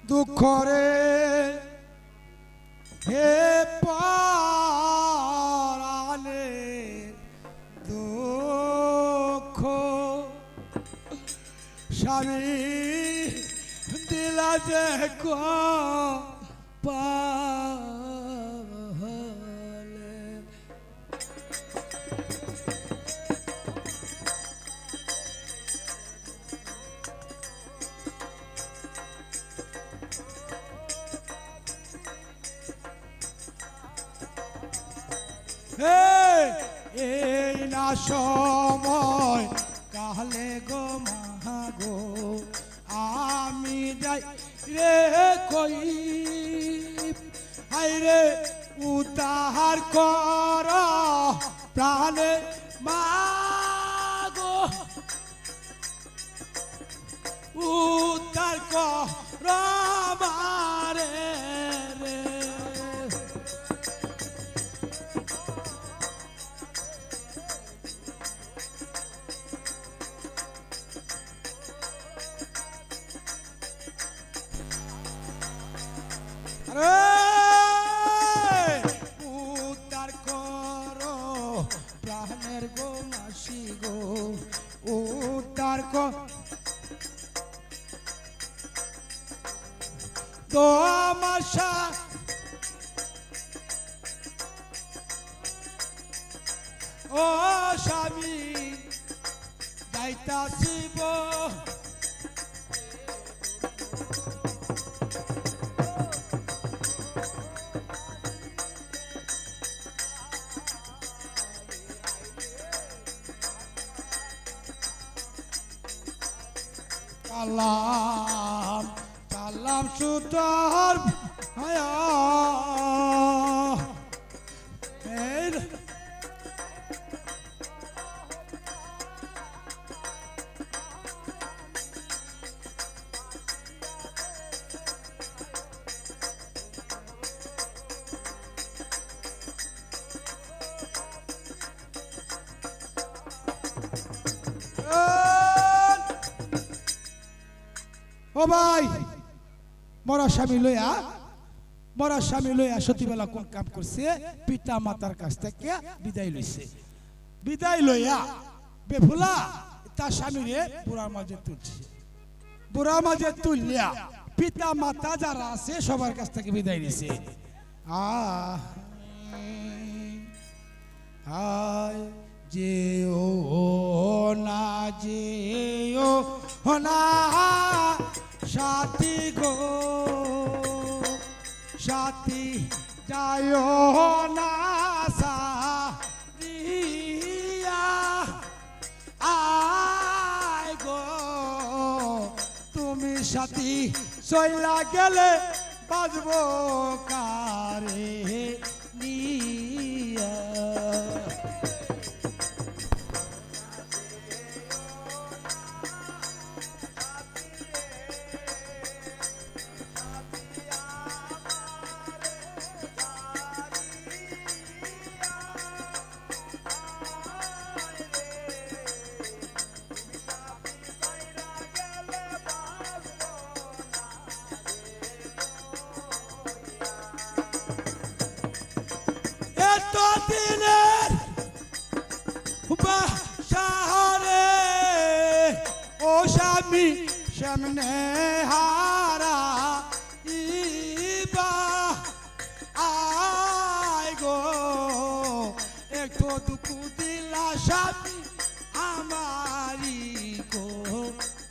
দুঃখরে হে পরালে দুঃখ স্বামী দিলা যে পালে এই না সময় কালে গো মাগো আমি যাই রে কই হাই রে উদ্ধার কর প্রাণে মাগো উদ্ধার কর মারে রে উদ্ধার করো প্রাণের গো মাসি গো উদ্ধার কর তো আমার ও স্বামী যাইতাছিব কালাম কালাম সুতার হায়া ও ভাই মরা স্বামী লইয়া সতীবেলা কোন কাম করছে পিতা মাতার কাছ থেকে বিদায় লইয়া বেফুলা তার স্বামীরে বুড়ার মাঝে তুলিয়া পিতা মাতা যারা আছে সবার কাছ থেকে বিদায় নিছে যেও না সাথী গো সাথী যায় না সারিয়া আয় গো তুমি সাথী চইলা গেলে বাজবো কারে নিয়া দিনের শহরে ও স্বামী সামনে হারা ইবা আয় গো একটু দুঃখ দিলা স্বামী আমারি গো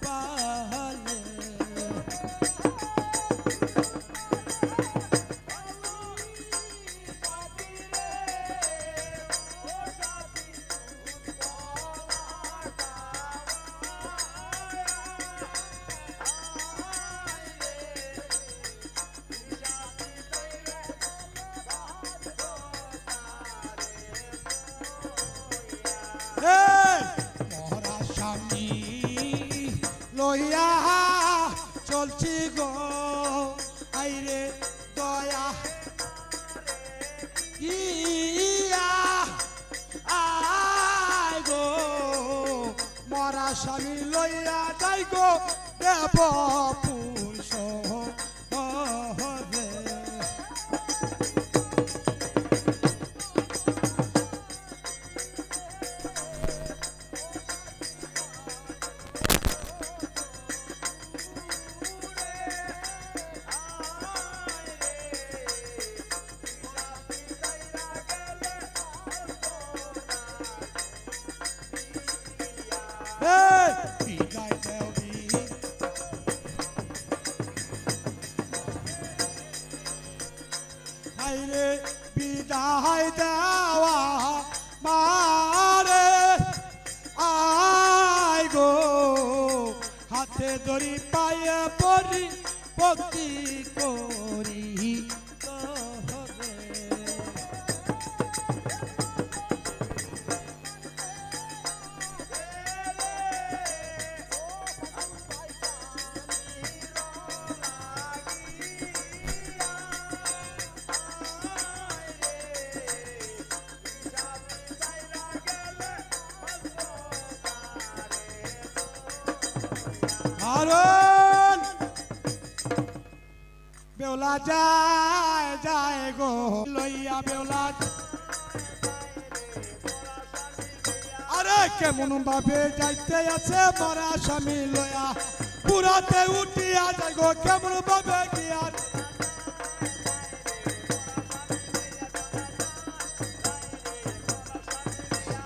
পালে Hey! দয়া ইয়া আই গো মরা স্বামী লইয়া যাই গো দেবপুর শহরে বিদায় দেবি হাইরে বিদায় দেওয়া মারে আয় গো হাতে ধরি পায়ে পড়ি ভক্তি করি তোরে আরন বেওলা যায় যায় গো লইয়া বেওলা আরে কেমন ভাবে যাইতে আছে মরা স্বামী লইয়া পুরাতে উঠিয়া যায় গো কেমন ভাবে গিয়া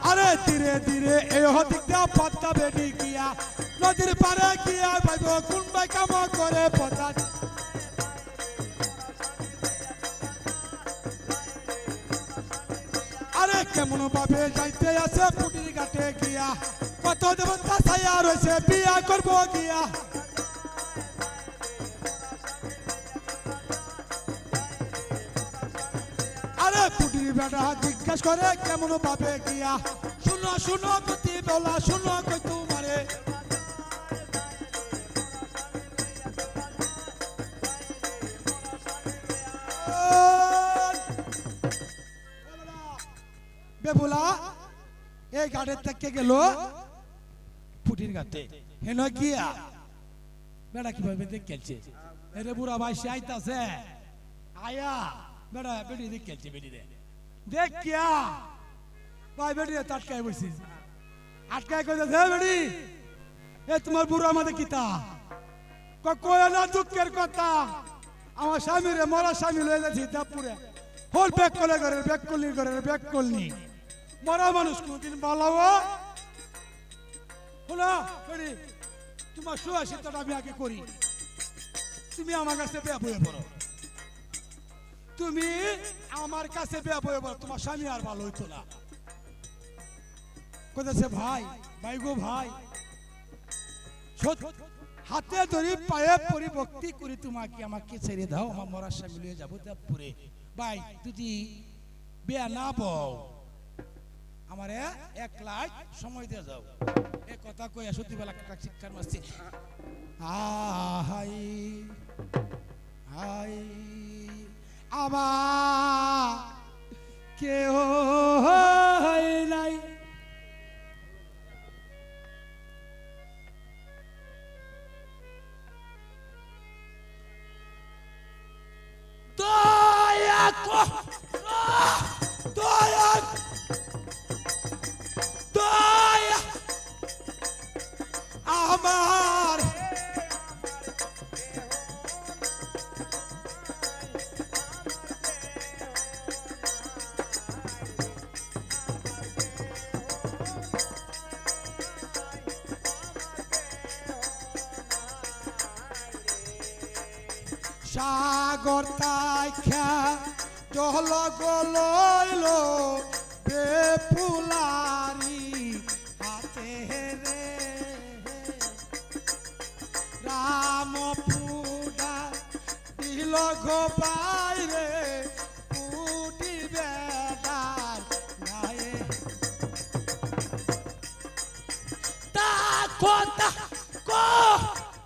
আরে ধীরে ধীরে এই হদিকটা পদ্মা বেডি গিয়া নদীর পারে গিয়া ভাইব কোন ভাই কাম করে পদ্মা আরে কেমন ভাবে যাইতে আছে পুটির ঘাটে গিয়া কত দেবতা ছায়া রয়েছে বিয়া করবো গিয়া আরে পুটির বেটা জিজ্ঞাসা করে কেমন ভাবে গিয়া শুনো শুনো গতি বেলা শুনো কই তোমারে বেবুলা এই ঘাটের থেকে গেল পুটির ঘাটে হেন গিয়া বেটা কিভাবে দেখছে এরে বুড়া ভাই সে আইতাছে আয়া বেটা বেটি দেখছে বেটি দেখ কিয়া ভাই বেটি টাটকায় বসিস আটকায় কইছে হে বেটি এ তোমার বুড়া আমাদের কিতা কয় না দুঃখের কথা আমার স্বামী রে মরা স্বামী লয়ে যাচ্ছি দেবপুরে হোল ব্যাক করে ব্যাক করলি মরা মানুষ কোনদিন বালাও হলো বেটি তোমার সুয়াশিতটা আমি আগে করি তুমি আমার কাছে বেয়া বয়ে পড়ো তুমি আমার কাছে বেয়া বয়ে পড়ো তোমার স্বামী আর ভালো হইতো না কইতেছে ভাই ভাই গো ভাই হাতে ধরি পায়ে পরি ভক্তি করি তোমাকে আমাকে ছেড়ে দাও আমার মরার স্বামী লয়ে যাবো দেবপুরে ভাই যদি বেয়া না বও আমারে 1 লাখ সময় দিয়ে যাও এই কথা কইয়া সত্যি বেলা একটা শিক্ষার মারছি হাই হাই আমার কেউ নাই দয়া দয়া দয়া আমার সাগর তাইখা জল গলইল বেপুলারি হাতে রে রাম পুডা দিল গো বাইরে পুটি বেদার গায়ে তা কথা কো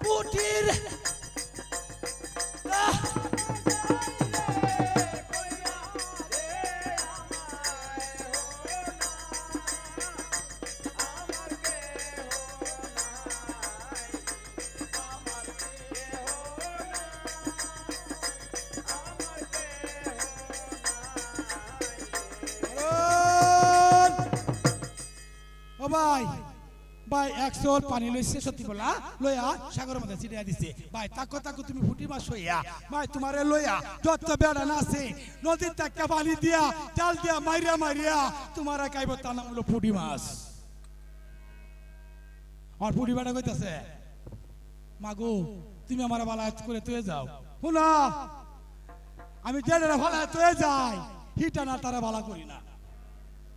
পুটির ভাই ভাই 100 পানি লইছে সত্যি বলা লইয়া সাগরের মধ্যে ছিটিয়া দিছে ভাই তাকো তাকো তুমি ফুটি মাছ হইয়া ভাই তোমারে লইয়া যত বেড়া না আছে নদীর থেকে পানি দিয়া জাল দিয়া মাইরিয়া মাইরিয়া তোমারা খাইব তার নাম হলো ফুটি মাছ আর ফুটি বেড়া কইতাছে মাগো তুমি আমার বালাত করে তুই যাও শুনা আমি যেটা ভালো তুই যাই হিটা না তারা ভালো করি না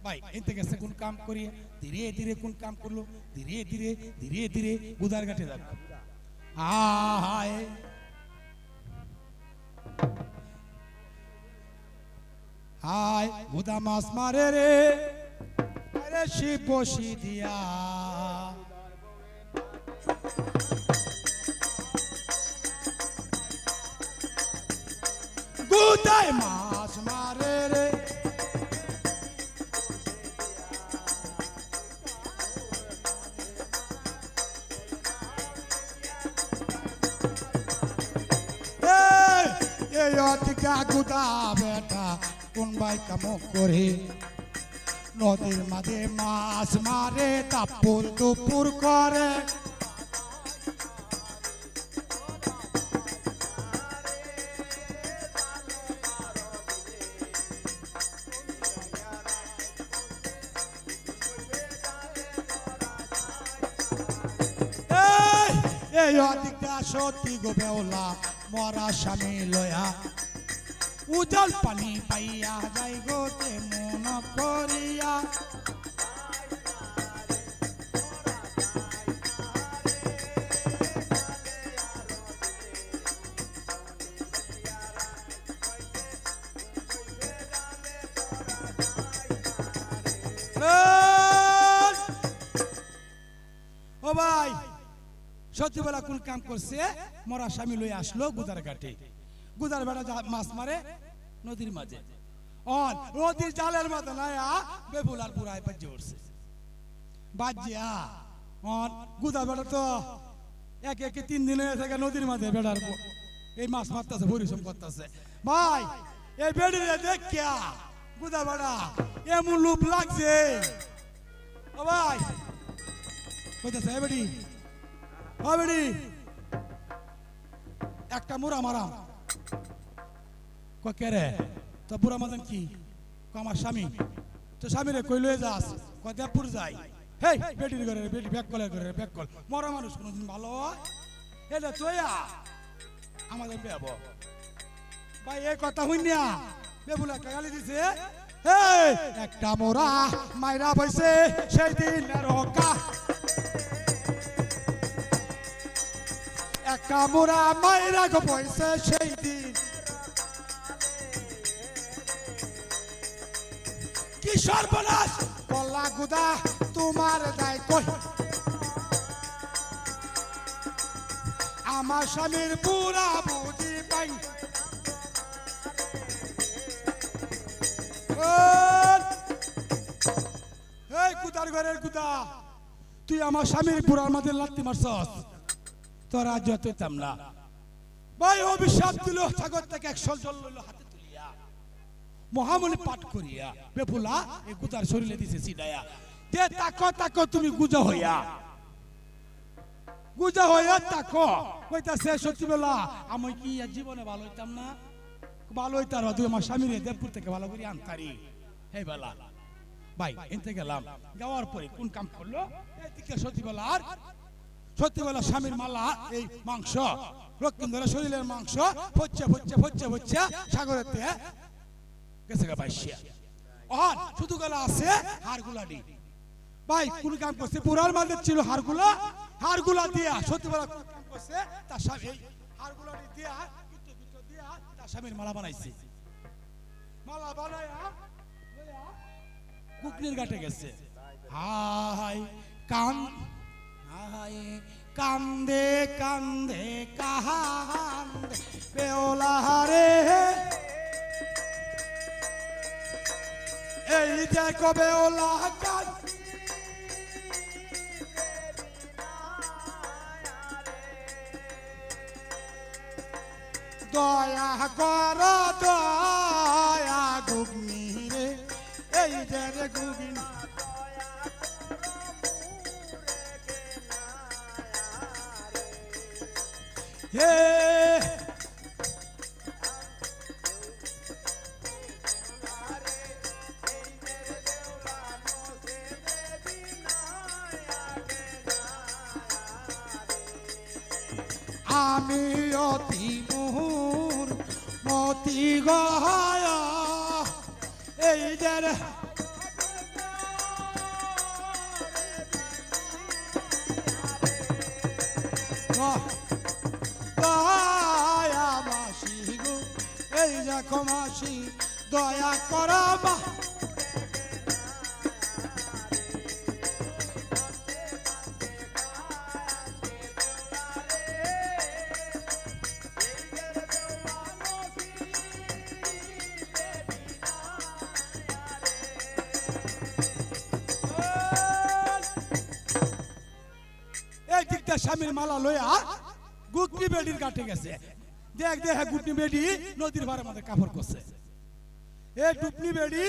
ভাই এতে গেছে কোন কাম করি ধীরে ধীরে কোন কাম করলো ধীরে ধীরে ধীরে ধীরে গুদার ঘাটে যাবে হায় হায় গুদা মাছ মারে রে আরে শিব বসি দিয়া গুদায় মাছ মারে রে গুদা বেটা কোন ভাই কাম করে নদীর মাঝে মাছ মারে তাপুর দুপুর করে এই অধিকা সত্যি গো বেওলা মরা স্বামী লয়া উজল পানি পাইয়া যাই গো তে মন করিয়া ও ভাই সত্যি বলা কোন কাম করছে মরা স্বামী লই আসলো গুদার ঘাটে গুদার বেড়া মাছ মারে নদীর মাঝে অন নদীর জালের মধ্যে নায়া বেফুলার পুরাই বাজে উঠছে বাজিয়া অন গুদার বেড়া তো এক এক 3 দিন হয়ে থাকে নদীর মাঝে বেড়ার এই মাছ মারতেছে পরিশ্রম করতেছে ভাই এই বেড়িরে দেখিয়া গুদার বেড়া এমন লোভ লাগছে ও ভাই কইতেছে এ বেড়ি ও বেড়ি একটা মুরা মারাম কে রে তো বুড়া মাদান কি আমার স্বামী তো স্বামীরে কই লয়ে যাস কয় দেবপুর যাই হেই বেটির ঘরে বেটি ব্যাক কলের ঘরে ব্যাক কল মরা মানুষ কোনদিন ভালো হয় এটা তোয়া আমাদের বেব ভাই এই কথা হইনিয়া বেবুলা একটা গালি দিছে এই একটা মোরা মাইরা বইছে সেই দিনের হকা একটা মোরা মাইরা গো বইছে সেই দিন কি সর্বনাশ কলা গুদা তোমার দায় কই আমার স্বামীর পুরা বুঝি পাই এই কুদার ঘরের কুদা তুই আমার স্বামীর পুরার মধ্যে লাত্তি মারছস তোর আজ যেতাম না ভাই অভিশাপ দিল সাগর থেকে 100 জল লইল হাতে তুলিয়া মহামণি পাঠ করিয়া বেপুলা এই গুদার শরীরে দিছে সিডায়া যে তাকো তাকো তুমি গুজা হইয়া তাকো কইতাছে সত্যি বলা আমি কি জীবনে ভালো হইতাম না ভালো হইতার তুই আমার স্বামীরে দেবপুর থেকে ভালো করে আনতারি হে বেলা ভাই এনতে গেলাম যাওয়ার পরে কোন কাম করলো এদিকে সত্যি বলা স্বামীর মালা এই মাংস রক্তিম ধরে শরীরের মাংস ফচ্ছে সাগরেতে গেছে গা বাইশিয়া আর শুধু গলা আছে হাড়গুলাডি ভাই কোন কাম করছে পুরার মাঝে ছিল হাড়গুলা দিয়া সত্যি বলা কোন কাম করছে তার স্বামী হাড়গুলাডি দিয়া গুটো দিয়া তার স্বামীর মালা বানাইছে মালা বানায়া কুকনির ঘাটে গেছে হাই কান্দে কান্দে কান্দে বেওলা রে এই দেখো বেওলা কান দয়া কর দয়া গুগনি রে এই যে রে গুগনি হে আমি অতি মোহর মতি গহায়া এই যে দয়া মাসি গো এই দেখো মাসি দয়া করা মা স্বামীর মালা লইয়া গুটনি বেডির কাটে গেছে দেখ দেখ গুটনি বেডি নদীর পাড়ে আমাদের কাপড় করছে এই ডুপনি বেডি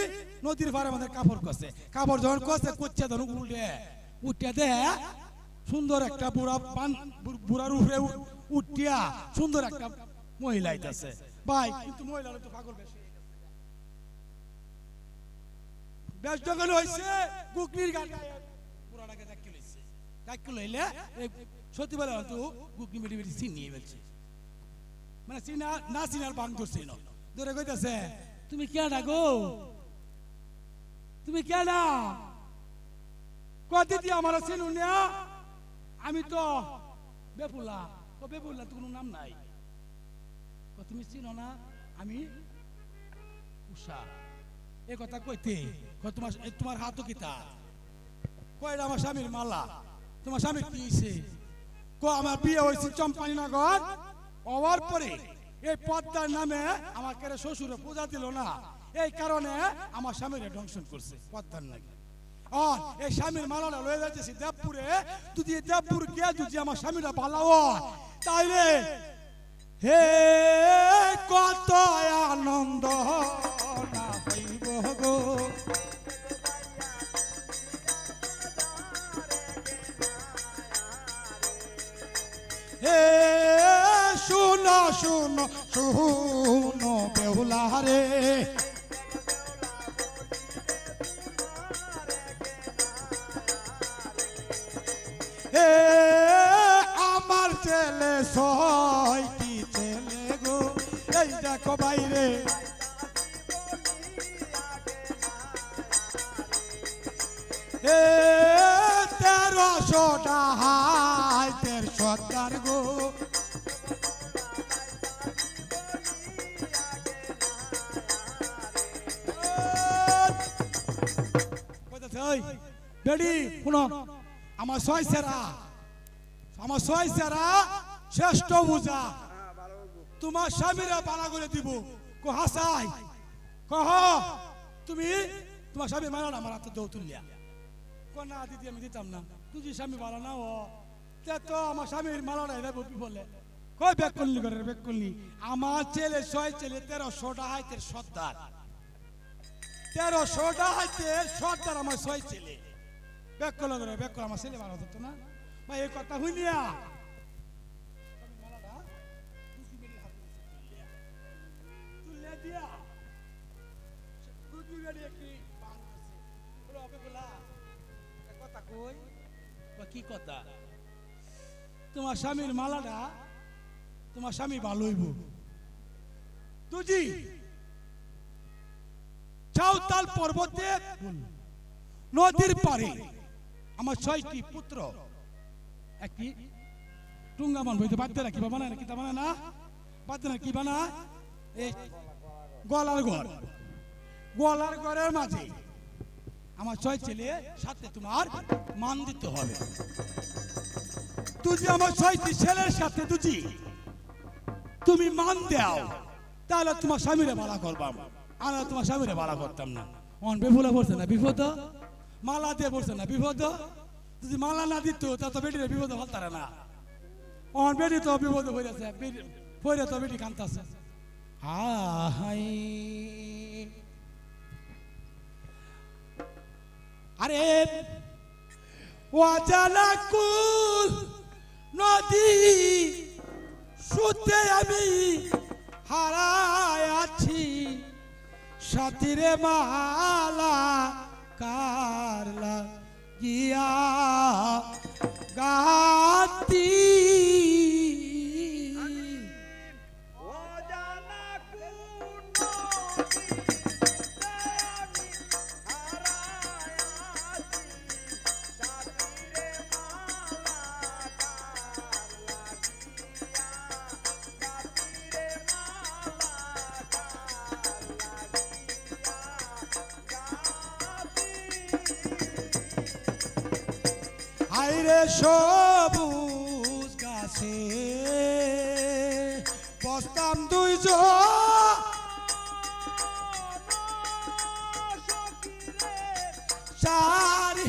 নদীর পাড়ে আমাদের কাপড় করছে কাপড় যখন করছে কুচ্চা ধরুন উল্টে উঠে দে সুন্দর একটা বুড়ার উপরে উঠিয়া সুন্দর একটা মহিলা আইতাছে ভাই কিন্তু মহিলা তো পাগল বেশ যখন হয়েছে গুকনির গাড়ি বুড়াটাকে দেখি লইছে দেখি লইলে সত্যি বলে তো গুকনি বেটি বেটি চিনিয়ে ফেলছে মানে চিনা না চিনার বাং ধরছে না ধরে কইতাছে তুমি কেডা গো তুমি কেডা কত দিয়ে আমার চিনু না আমি তো বেপুলা ও বেপুলা তো কোনো নাম নাই তুমি চিনো না আমি উষা এ কথা কইতে তোমার তোমার হাতও কিতা কয়টা আমার স্বামীর মালা তোমার স্বামী কি হইছে আমার বিয়ে হয়েছে চম্পানীনগর হওয়ার পরে এই পদ্মার নামে আমার কেরে শ্বশুরে পূজা দিল না এই কারণে আমার স্বামীরে ধ্বংসন করছে পদ্মার নামে এই স্বামীর মালাটা লয়ে যাইতেছি দেবপুরে যদি দেবপুর গিয়ে যদি আমার স্বামীরা পালাও তাইলে হে কত আনন্দ না হইব গো হে শুনো শুনো শুনো বেহুলা রে হে আমার ছেলে ছয়টি ছেলে গো এই দেখো বাইরে হে 1300 টাহাই 1300 গো বেডি শুনো আমার ছয় সেরা শ্রেষ্ঠ বুঝা তোমার স্বামীরা পালা করে দিব কো হাসাই কহ তুমি তোমার স্বামী মারা আমার হাতে দৌ তুলিয়া কো না দিদি আমি দিতাম না তুই স্বামী মারা না ও তো আমার স্বামীর মালাটা এভাবে বলে কই ব্যাক করলি করে ব্যাক করলি আমার ছেলে 6 ছেলে 1300 টাহাইতের সর্দার 1300 টাহাইতের সর্দার আমার 6 ছেলে ব্যাক করলো করে ব্যাক করে আমার ছেলে মারা হতো না ভাই এই কথা হইলিয়া কি কথা তোমার স্বামীর মালাটা তোমার স্বামী ভালো হইব তুজি চাউতাল পর্বতে নদীর পারে আমার 6টি পুত্র একটি টুঙ্গামান বইতে বাদ না কি বানায় না কি তা বানায় না বাদ না কি বানায় এই গলার ঘরের মাঝে আমার 6 ছেলে সাথে তোমার মান দিতে হবে তুই আমার 6টি ছেলের সাথে তুমি মান দাও তাহলে তোমার স্বামীরে ভাড়া করবাম আর তোমার স্বামীরে ভাড়া করতাম না অন বেফুলা পড়ছে না বিপদ মালা দিয়ে পড়ছে না বিপদ যদি মালা না দিত তা তো বেটির বিপদ হতারে না অন বেটি তো বিপদ হইয়াছে পড়ে তো বেটি কান্তাছে হাই আরে অজানা কুল নদী সুতে আমি হারায় আছি সাথীরে মালা কারলা গিয়া গাতি আইরে সবুজ গাছে বসতাম দুইজন চারি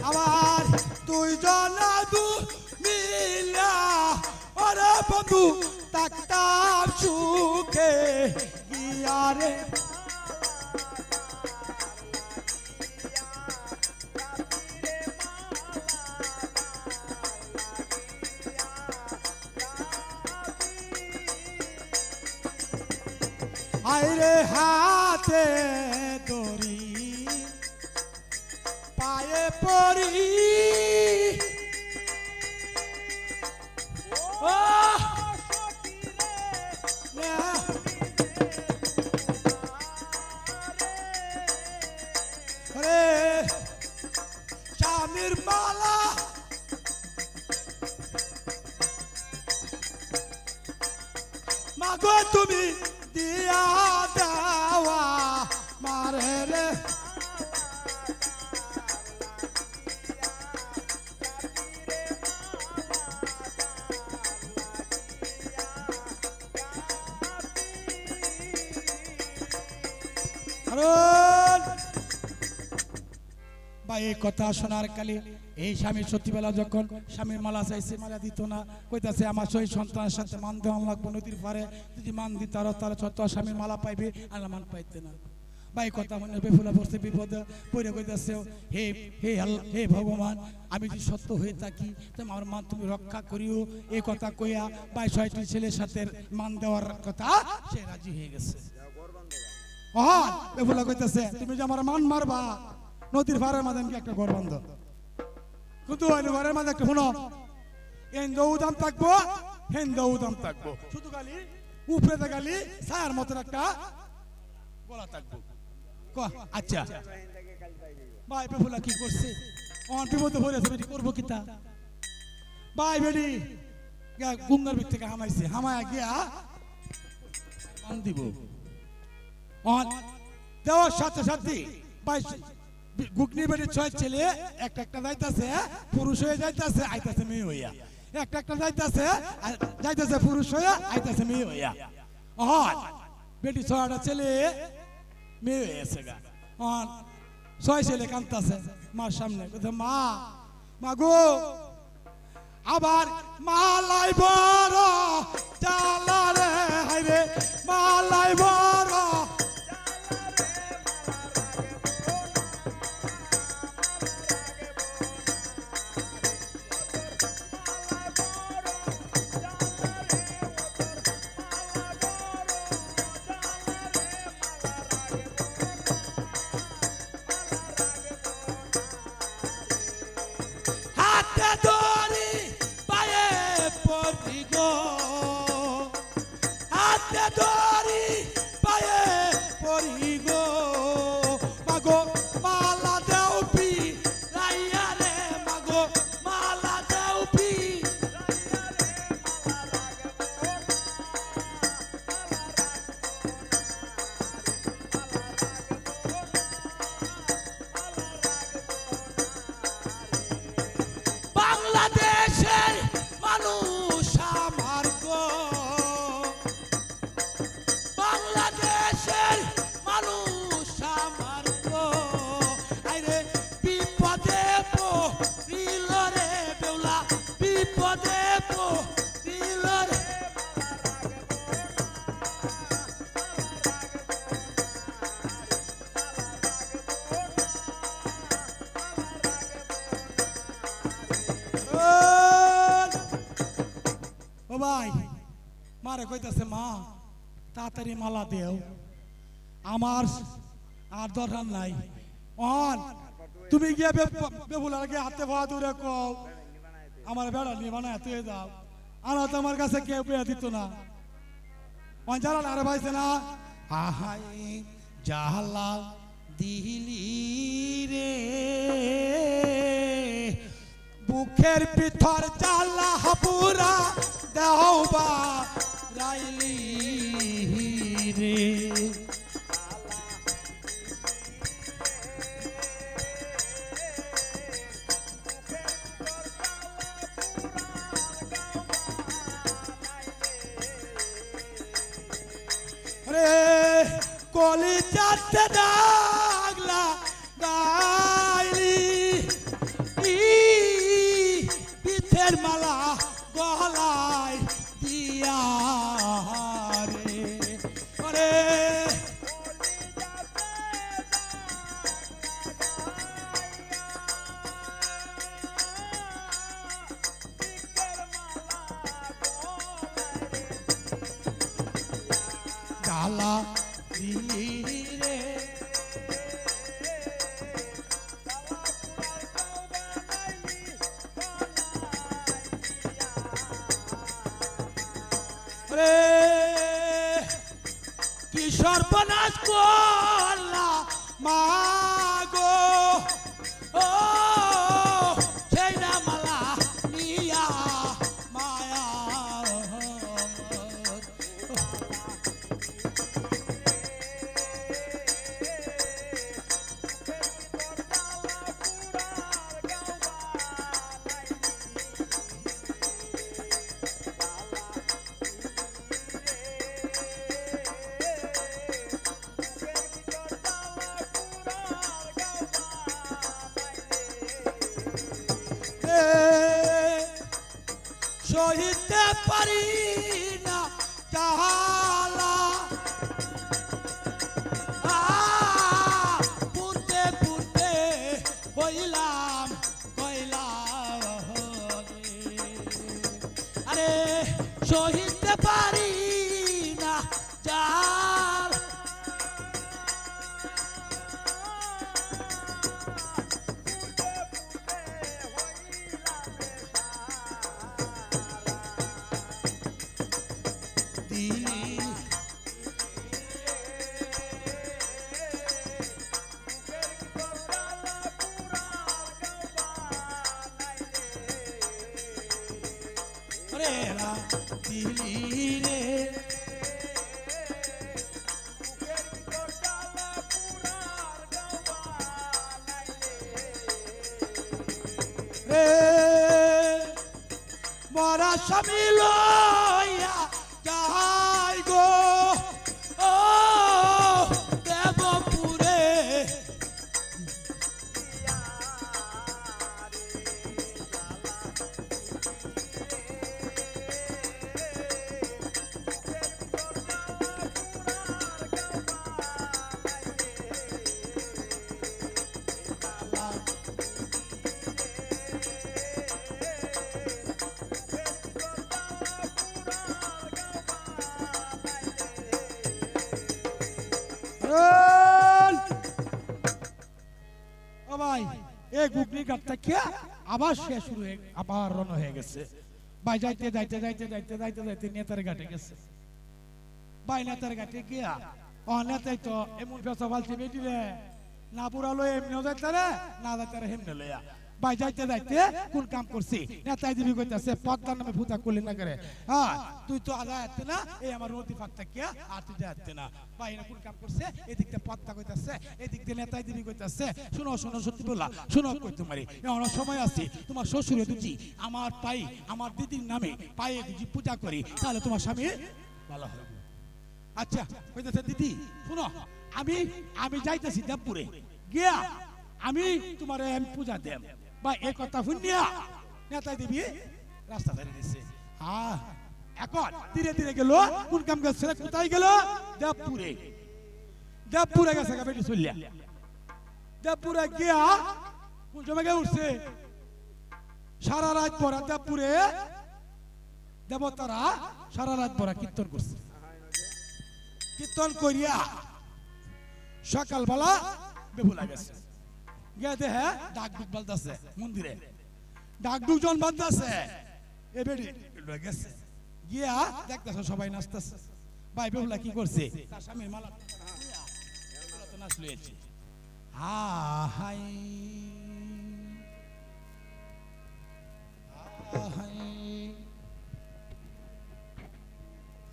আমার দুইজন মিলা ওরে বন্ধু তাকতাম সুখে গিয়ারে আইরে হাতে দড়ি পায়ে পড়ি স্বামীর মালা মাগো তুমি দিয়া দেওয়া মারে রে ভাই এই কথা শোনার কালে এই স্বামীর সত্যিবেলা যখন স্বামীর মালা চাইছে মালা দিত না কইতাছে আমার শহীদ সন্তানের সাথে মান দেওয়া লাগবো নদীর পারে যদি মান দিত আরো তাহলে ছোট্ট স্বামীর মালা পাইবে আর মান পাইতে না ভাই কথা মনে বেফুলা পড়ছে বিপদ পড়ে কইতাছে হে হে হে ভগবান আমি যদি সত্য হয়ে থাকি তো আমার মান তুমি রক্ষা করিও এই কথা কইয়া ভাই ৬টি ছেলের সাথে মান দেওয়ার কথা সে রাজি হয়ে গেছে বেফুলা কইতাছে তুমি যে আমার মান মারবা নদীর পাড়ের মাঝে একটা ঘর বন্ধ কিন্তু ঘরের মাঝে একটা শোনো এন্দ উদাম থাকবো হেন্দ উদাম থাকবো শুধু খালি উপরে গালি ছায়ার মতো একটা গলা থাকবো আচ্ছা ভাই বেফুলা কি করছে অন বিপদে পড়েছে বেটি করবো কিতা ভাই বেটি গুঙ্গার ভিত থেকে হামাইছে হামায় গিয়া মান দিব অন দেওয়ার সাথে সাথে ভাই গুগনি বেটি ৬ ছেলে একটা একটা যাইতাছে পুরুষ হয়ে যাইতাছে আইতাছে মেয়ে হইয়া একটা একটা যাইতাছে পুরুষ হইয়া আইতাছে মেয়ে হইয়া বেটি ৬টা ছেলে মেয়ে হয়েছে গা ৬ ছেলে কাঁদতাছে মার সামনে মা মা গো আবার মালাই বড় চালা রে হাইরে মালাই বড় হাতে ধরি পায়ে পড়ি গো ভাই মারে কইতাছে মা তাড়াতাড়ি মালা দেও আমার আর দরকার নাই অন তুমি গিয়ে বেবুলার আগে হাতে ভাড়া দূরে কও আমার বেড়া নিয়ে বানায় তুই দাও আর তোমার কাছে কেউ পেয়ে দিত না পঞ্চারা আরে ভাইছে না আহাই জাহালা দিলি রে বুকের পিঠর জ্বালা হাপুরা দেহবা রাইলি রে কলি চারটে ডাগলা গাইলি পিঠের মালা গলায় দিয়া রে আরে ডালা রে কি সর্বনাশ করলা মাগো ও সেই না মালা নিয়া মায়া সহিতে পারি না জাহালা পুরতে পুরতে হইলাম কইলাম আরে সহিতে পারি না জাল দিলি রে মরা স্বামী লইয়া যাই গো ও দেবপুরে ভাই এই গুগলি ঘাটটা কি আবার শেষ শুরু হয়ে আবার রন হয়ে গেছে ভাই যাইতে যাইতে যাইতে যাইতে যাইতে যাইতে নেতার ঘাটে গেছে ভাই নেতার ঘাটে গিয়া ও নেতাই তো এমন পেশা ফালছে বেটি রে না পুরালো এমনিও যাইতে রে না যাইতে রে হেমনে লইয়া ভাই যাইতে যাইতে কোন কাম করছি নেতাই দিবি কইতাছে পদ্মার নামে ফুটা করলি না করে হ্যাঁ তুই তো আদা আসতে না এই আমার নদী ফাঁকটা কে আর তুই আসতে না ভাই না কোন কাম করছে এদিকটা পদ্মা কইতাছে এদিক দিয়ে নেতাই দিবি কইতাছে শুনো শুনো সত্যি বলা শুনো কই তোমারে এমন সময় আছে তোমার শ্বশুরে দুজি আমার পাই আমার দিদির নামে পায়ে দুজি পূজা করি তাহলে তোমার স্বামী ভালো হবে আচ্ছা কইতাছে দিদি শুনো আমি আমি যাইতেছি দেবপুরে গিয়া আমি তোমার পূজা দেব বা এই কথা শুনিয়া নেতাই দিবি রাস্তা ধরে দিচ্ছে হ্যাঁ এখন ধীরে ধীরে গেল কোন কাম গেছে কোথায় গেল দেবপুরে দেবপুরে গেছে বেটি চলিয়া দেবপুরে গিয়া কোন সময় উঠছে সারা রাত পরে দেবপুরে দেবতারা সারা রাত ভরা কীর্তন করছে। কীর্তন করিয়া সকালবেলা বেহুলা গেছে, গিয়ে দেখে ডাক ডুক বাজতেছে মন্দিরে, ডাক ডুক জন বাজতেছে, এ বেডি গেছে গিয়া দেখতেছে সবাই নাচতেছে। ভাই বেহুলা কি করছে, তার স্বামীর মালা তো নাচ লইছে। হাই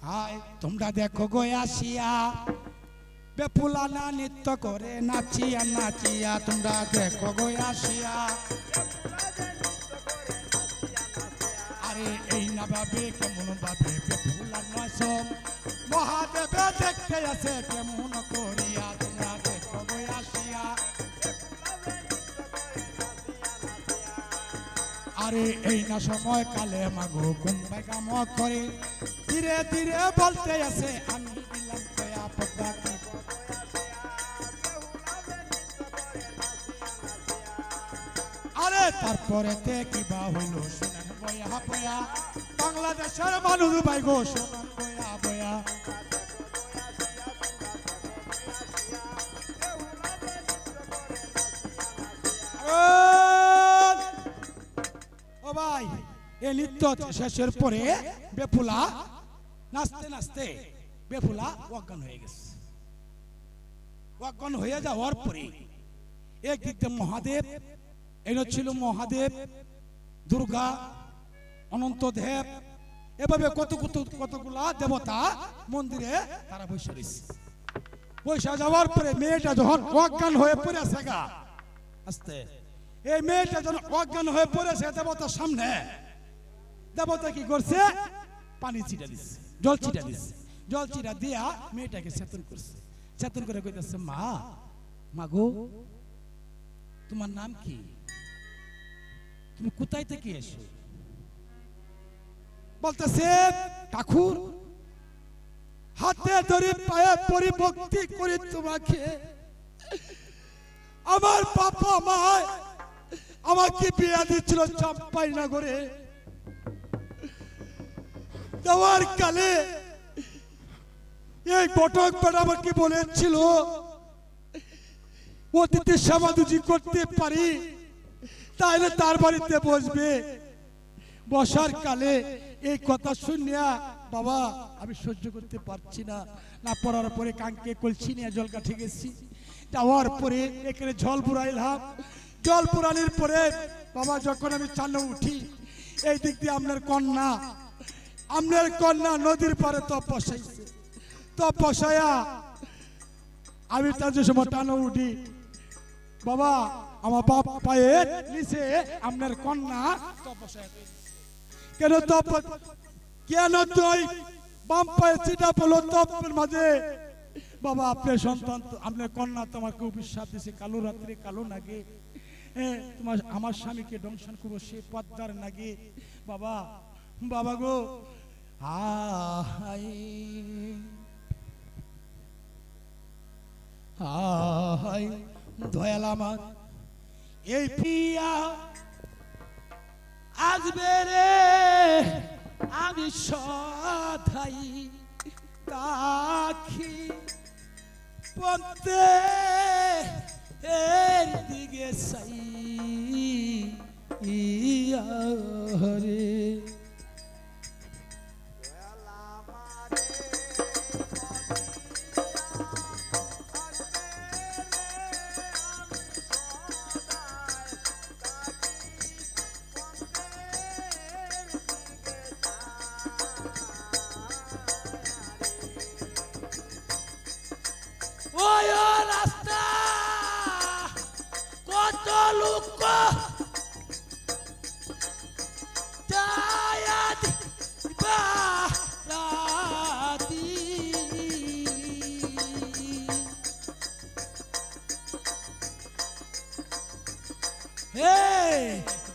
হাই তোমরা দেখো গো আসিয়া বেপুলা না নৃত্য করে নাচিয়া নাচিয়া, তোমরা দেখো গো আসিয়া। আরে এই না ভাবে কেমন ভাবে বেপুলা নয় সব মহাদেবে দেখতে আছে কেমন করিয়া, তোমরা দেখো গো আসিয়া। আরে এই না সময় কালে মাগো কুম্বাই কাম করে, ধীরে ধীরে বলতে আছে আমি দিলাম কয়া পদ্মা কি। আরে তারপরে তে কিবা হইল শুনেন বয়া বয়া, বাংলাদেশের মানুষ ভাই গো শুনেন বয়া বয়া। ও ভাই এই নৃত্য শেষের পরে বেপুলা নাচতে নাচতে বেপুলা অজ্ঞান হয়ে গেছে। অজ্ঞান হয়ে যাওয়ার পরে একদিক দিয়ে মহাদেব, এই ছিল মহাদেব, দুর্গা, অনন্তদেব, এভাবে কতগুলা দেবতা মন্দিরে তারা বসে রয়েছে। বসে যাওয়ার পরে মেয়েটা যখন অজ্ঞান হয়ে পড়েছে গা আস্তে, এই মেয়েটা যখন অজ্ঞান হয়ে পড়েছে দেবতার সামনে, দেবতা কি করছে, পানি ছিটা দিচ্ছে, জল ছিটা দিচ্ছে, জল ছিটা দিয়া মেয়েটাকে চেতন করছে। চেতন করে কইতেছে মা, মাগো তোমার নাম কি, তুমি কোথায় থেকে এসো? বলতেছে ঠাকুর হাতে ধরে পায়ে পরিভক্তি করে তোমাকে আমার বাবা মা আমাকে বিয়া দিচ্ছিল চাম্পাই নগরে। দেওয়ার কালে এই ঘটক বেড়া আমাকে বলেছিল অতিথি সমাধি করতে পারি তাহলে তার বাড়িতে বসবে। বসার কালে এই কথা শুনিয়া বাবা আমি সহ্য করতে পারছি না, না পড়ার পরে কাঙ্কে কলছি নিয়ে জল কাঠে গেছি। যাওয়ার পরে এখানে জল পুরাইলাম, জল পুরানির পরে বাবা যখন আমি চালে উঠি, এই দিক দিয়ে আপনার কন্যা নদীর পারে তপ বসাইছে। তপ বসায়া আমি তার যে সময় টানো উঠি, বাবা আমার বাপ পায়ের নিচে আপনার কন্যা তপ বসায়। কেন তপ, কেন তুই বাম পায়ে চিটা পড়লো তপের মাঝে? বাবা আপনার সন্তান, আপনার কন্যা তোমাকে অভিশাপ দিছে, কালো রাত্রে কালো নাগে তোমার আমার স্বামীকে দংশন করবো সে পদ্মার নাগে। বাবা বাবা গো হাই হাই দয়াল আমার এই পিয়া আসবে রে, আমি সদাই তাকি পথে এর দিকে সাই রে।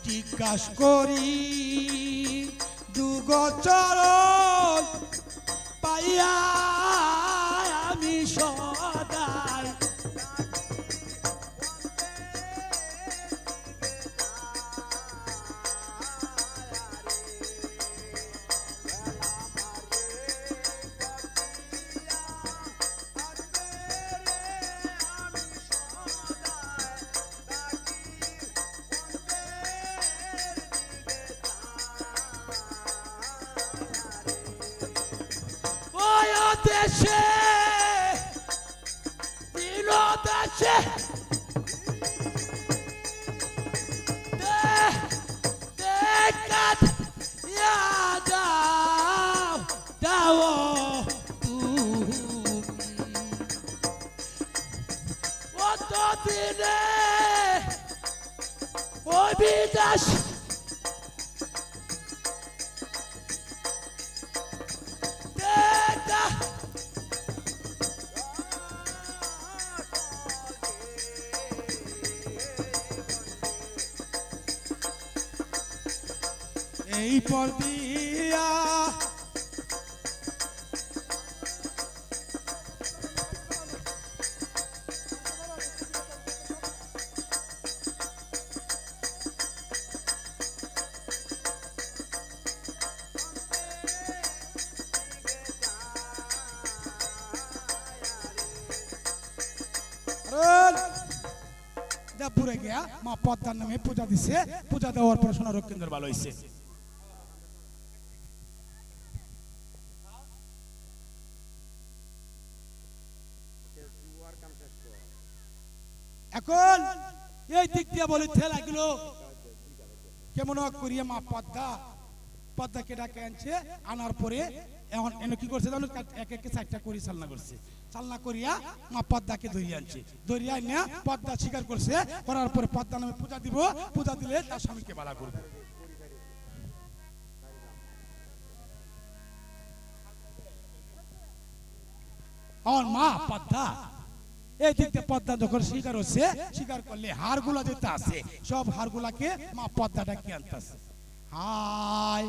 জিজ্ঞাস করি দুগোচরণ পাইয়া আমি সদাই দেশে দিন দেশে দেখাত দাও দাও তুমি অত দিনে ওই বিদেশ এই পর দিয়া দেবপুরে গিয়া মা পদ্মার নামে পূজা দিছে পূজা দেওয়ার পর সোনা রক্ষেন্দ্র ভালো হয়েছে এখন এই দিক দিয়ে বলিতে লাগলো কেমন করিয়া মা পদ্মাকে ডাকে আনছে আনার পরে এখন এনে কি করছে জানো এক এক চারটা করি চালনা করছে চালনা করিয়া মা পদ্মাকে ধরিয়ে আনছে ধরিয়া আনিয়া পদ্মা স্বীকার করছে করার পরে পদ্মা নামে পূজা দিব পূজা দিলে তার স্বামীকে বালা করবে আর মা পদ্মা এই দিকতে পদ্মা যখন স্বীকার হচ্ছে স্বীকার করলে হারগুলা যেতে আছে সব হারগুলাকে মা পদ্মাটা কি আনতেছে হাই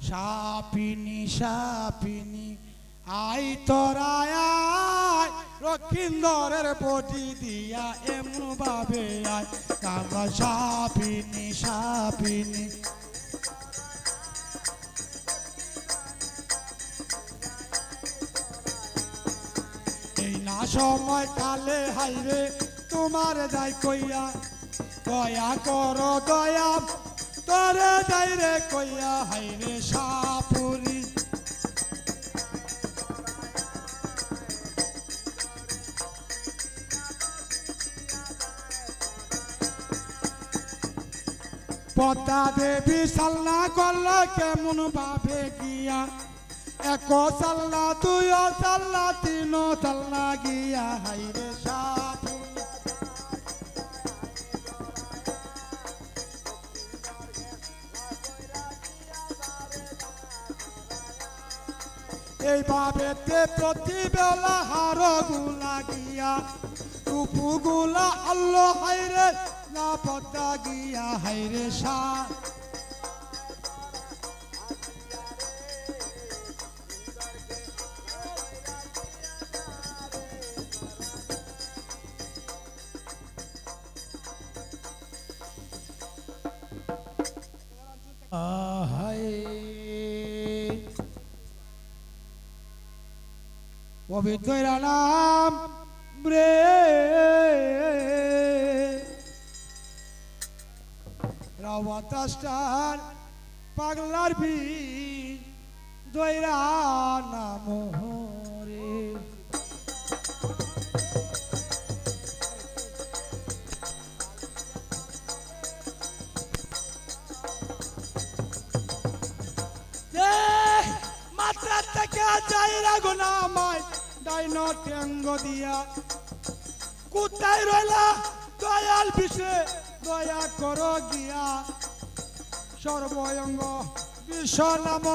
সাপিনী সাপিনী আই তোরায় রক্ষিন্দরের বটি দিয়া এমন ভাবে আয় কাবা সাপিনী সাপিনী এই না সময় কালে হাইরে তোমার যাই কইয়া দয়া কর দয়া তোরে যাই রে কইয়া হাইরে সাপুরি পদ্মা দেবী সালনা করলে কেমন ভাবে গিয়া এক সালনা দুই সালনা তিন সালনা গিয়া হাইরে সাপুরি এইভাবে প্রতিবেলা হার গুলা গিয়া টুপু গুলা আল্লাহ হাইরে না পদ্মা গিয়া হাইরে সা পবিত্র নাম রে রাওয়াতাস্টার পাগলার বি দৈরা নাম রে মাত্রা থেকে যাই রাগো না আমায় ডাইন টেঙ্গ দিয়া কোথায় রইলা দয়াল বিষে দয়া করো গিয়া সর্বঙ্গ বিশ্ব নাম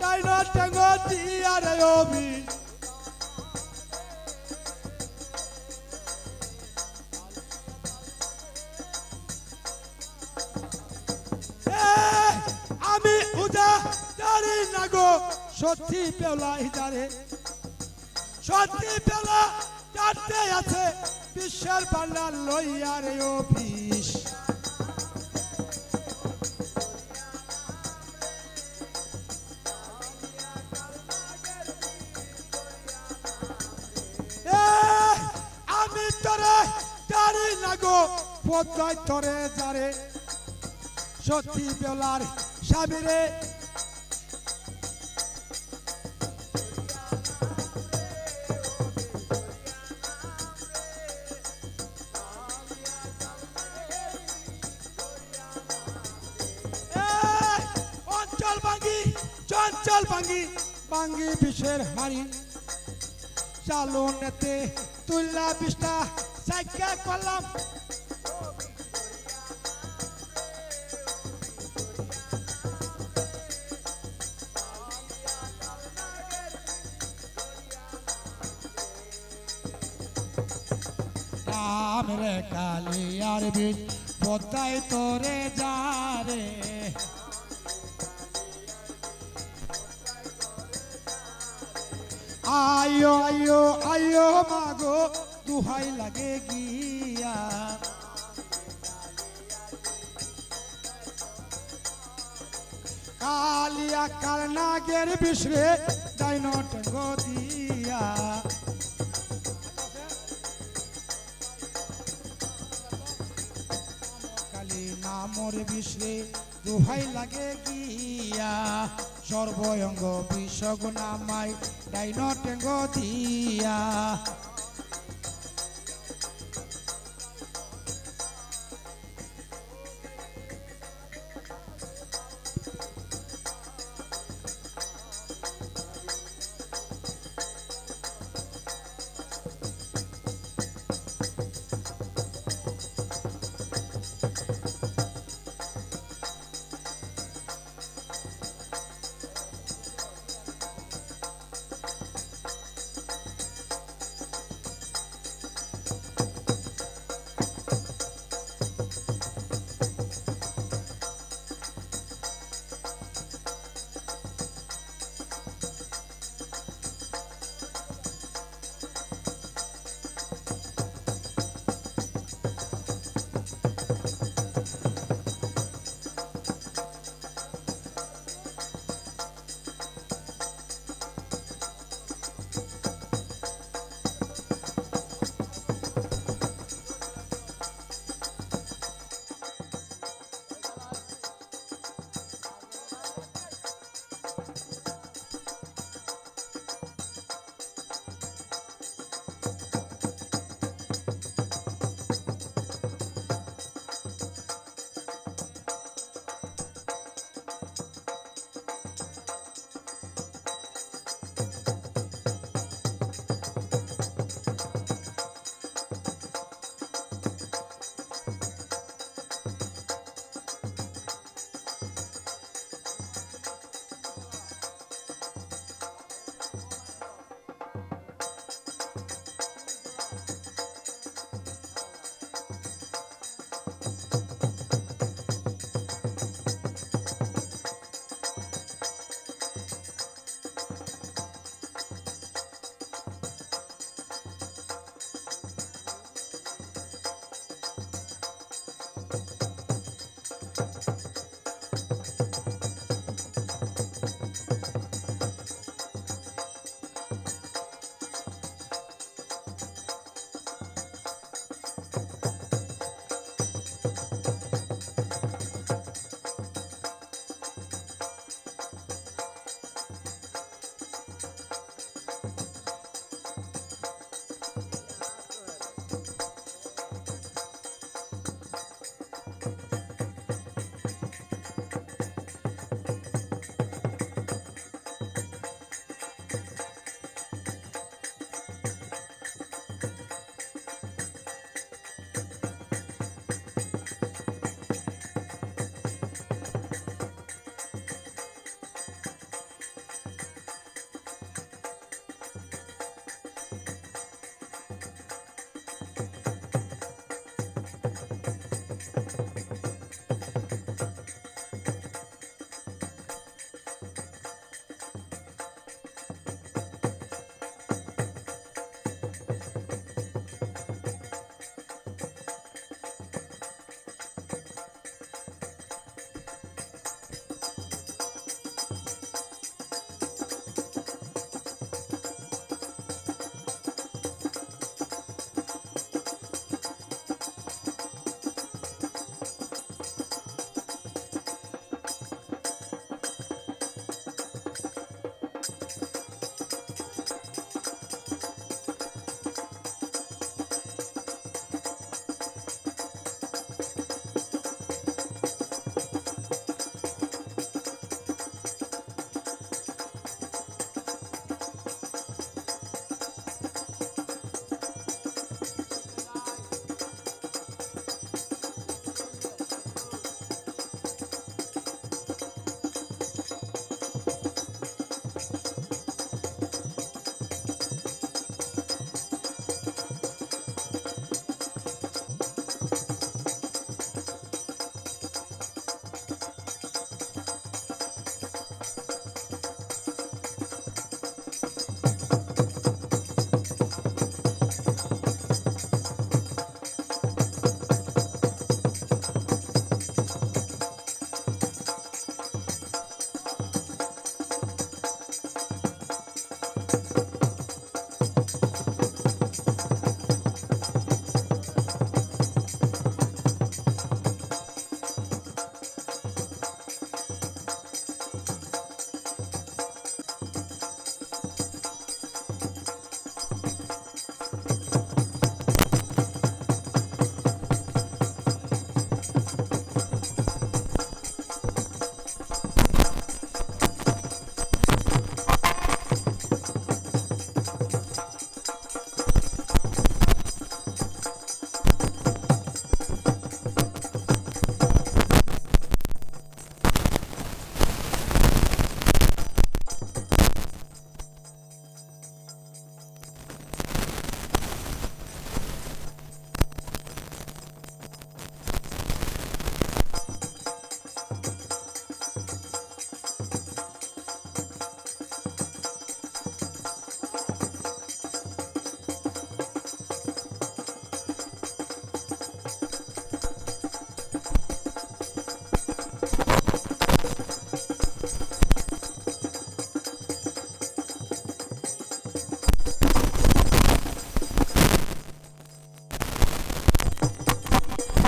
ডাইন টেঙ্গ দিয়া রে অভি আমি উজা জানি না গো সত্যি পেলা ইদারে সত্যি পেলা চারটে আছে বিশ্বের পাল্লার লইয়া রে অফিস আমি তোরে জানি না গো পদ্মায় তোরে যারে সত্যি পেলার সাবিরে চঞ্চল ভাঙ্গি বিষের হাড়ি চালনেতে তুল্লা বিষ্টা সাইকা করলাম রে কালিয়ার বিষ পদ্মায় তোরে যা রে আয়ো আয়ো আয়ো মাগো দুহাই লাগে গিয়া কালিয়া কালনাগের বিষরে ডাইন টেঙ্গ দিয়া কালী নামর বিষরে দুহাই লাগে গিয়া সর্বঙ্গ বিষগ নামাই ডাইন টেঙ্গ দিয়া